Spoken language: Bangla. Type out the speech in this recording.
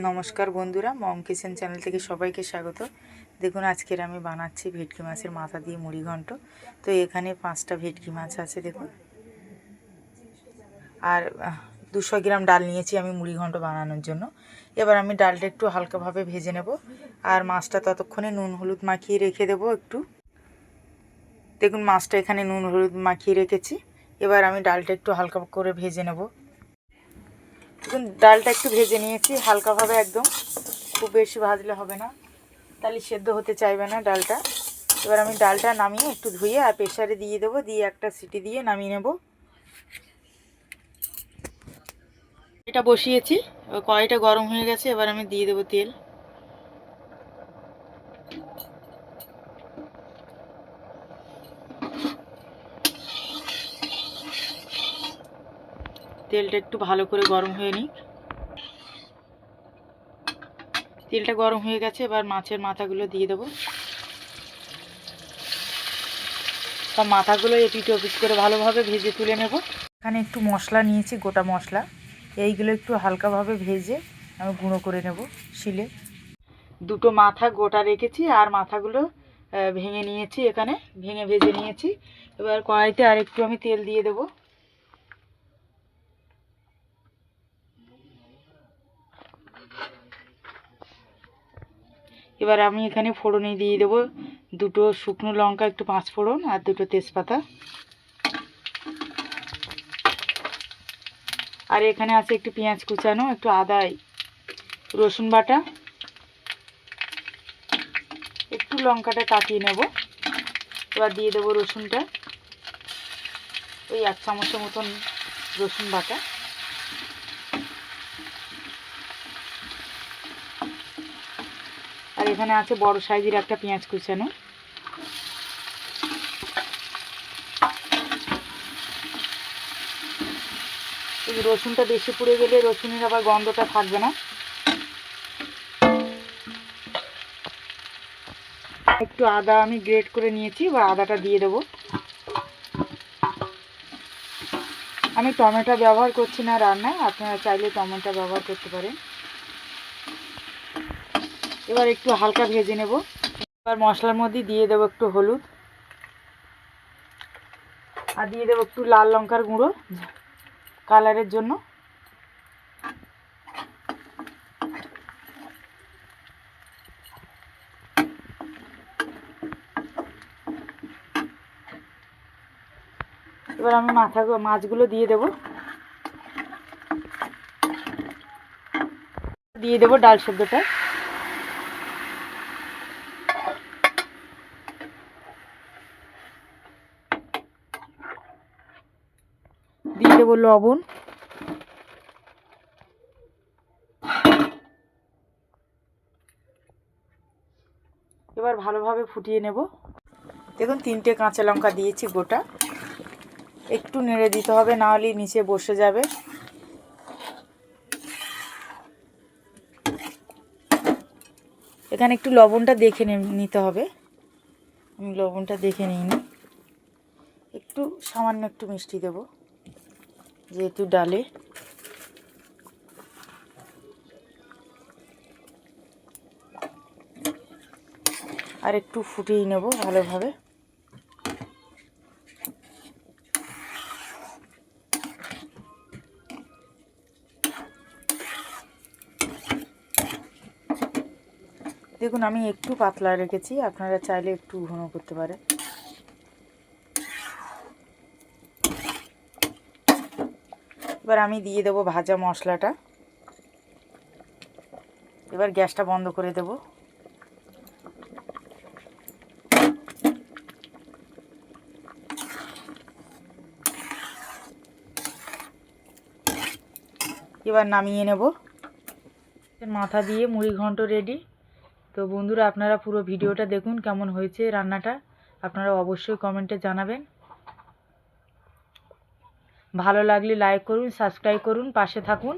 নমস্কার বন্ধুরা, মম কিচেন চ্যানেল থেকে সবাইকে স্বাগত। দেখুন আজকের আমি বানাচ্ছি ভেটকি মাছের মাথা দিয়ে মুড়ি ঘন্ট। তো এখানে 5টা ভেটকি মাছ আছে দেখুন, আর 200 গ্রাম ডাল নিয়েছি আমি মুড়ি ঘন্ট বানানোর জন্য। এবার আমি ডালটা একটু হালকাভাবে ভেজে নেব, আর মাছটা ততক্ষণে নুন হলুদ মাখিয়ে রেখে দেব একটু। দেখুন মাছটা এখানে নুন হলুদ মাখিয়ে রেখেছি। এবার আমি ডালটা একটু হালকা করে ভেজে নেব। দেখুন ডালটা একটু ভেজে নিয়েছি হালকাভাবে, একদম খুব বেশি ভাজলে হবে না, তাহলে সেদ্ধ হতে চাইবে না ডালটা। এবার আমি ডালটা নামিয়ে একটু ধুয়ে আর প্রেসারে দিয়ে দেবো, দিয়ে একটা সিটি দিয়ে নামিয়ে নেব। এটা বসিয়েছি, কড়াইটা গরম হয়ে গেছে, এবার আমি দিয়ে দেবো তেল। তেলটা একটু ভালো করে গরম হয়ে নিক। তেলটা গরম হয়ে গেছে, এবার মাছের মাথাগুলো দিয়ে দেবো। সব মাথাগুলো এপিট ওপিট করে ভালোভাবে ভেজে তুলে নেব। এখানে একটু মশলা নিয়েছি, গোটা মশলা, এইগুলো একটু হালকাভাবে ভেজে আমি গুঁড়ো করে নেব শিলে। দুটো মাথা গোটা রেখেছি, আর মাথাগুলো ভেঙে নিয়েছি, এখানে ভেঙে ভেজে নিয়েছি। এবার কড়াইতে আর একটু আমি তেল দিয়ে দেব। এবার আমি এখানে ফোড়নে দিয়ে দেবো দুটো শুকনো লঙ্কা, একটু 5 ফোড়ন আর দুটো তেজপাতা। আর এখানে আছে একটু পেঁয়াজ কুচানো, একটু আদা রসুন বাটা, একটু লঙ্কাটা কাটিয়ে নেব। এবার দিয়ে দেবো রসুনটা, ওই 1 চামচের মতন রসুন বাটা। আর এখানে আছে বড় সাইজের একটা পেঁয়াজ কুচানো। এই রসুনটা বেশি পুড়ে গেলে রসুনের আবার গন্ধটা থাকবে না। একটু আদা আমি গ্রেট করে নিয়েছি, এবার আদাটা দিয়ে দেবো। আমি টমেটো ব্যবহার করছি না রান্নায়, আপনারা চাইলে টমেটো ব্যবহার করতে পারেন। এবার একটু হালকা ভেজে নেব। এবার মশলার মধ্যে দিয়ে দেবো একটু হলুদ, আর দিয়ে দেবো একটু লাল লঙ্কার গুঁড়ো কালারের জন্য। এবার আমি মাছগুলো দিয়ে দেবো, দিয়ে দেবো ডাল সেদ্ধটা। দিয়ে দেবো লবণ। এবার ভালোভাবে ফুটিয়ে নেব। দেখুন 3টে কাঁচা লঙ্কা দিয়েছি গোটা, একটু নেড়ে দিতে হবে, না হলে নিচে বসে যাবে। এখানে একটু লবণটা দেখে নিতে হবে, আমি লবণটা দেখে নিইনি। একটু সামান্য একটু মিষ্টি দেব যেহেতু ডালে। আর একটু ফুটিয়ে নেব ভালোভাবে। দেখুন আমি একটু পাতলা রেখেছি, আপনারা চাইলে একটু ঘন করতে পারেন। এবার আমি দিয়ে দেবো ভাজা মশলাটা। এবার গ্যাসটা বন্ধ করে দেব। এবার নামিয়ে নেব। মাথা দিয়ে মুড়ি ঘন্ট রেডি। তো বন্ধুরা আপনারা পুরো ভিডিওটা দেখুন, কেমন হয়েছে রান্নাটা আপনারা অবশ্যই কমেন্টে জানাবেন। ভালো লাগলে লাইক করুন, সাবস্ক্রাইব করুন, পাশে থাকুন।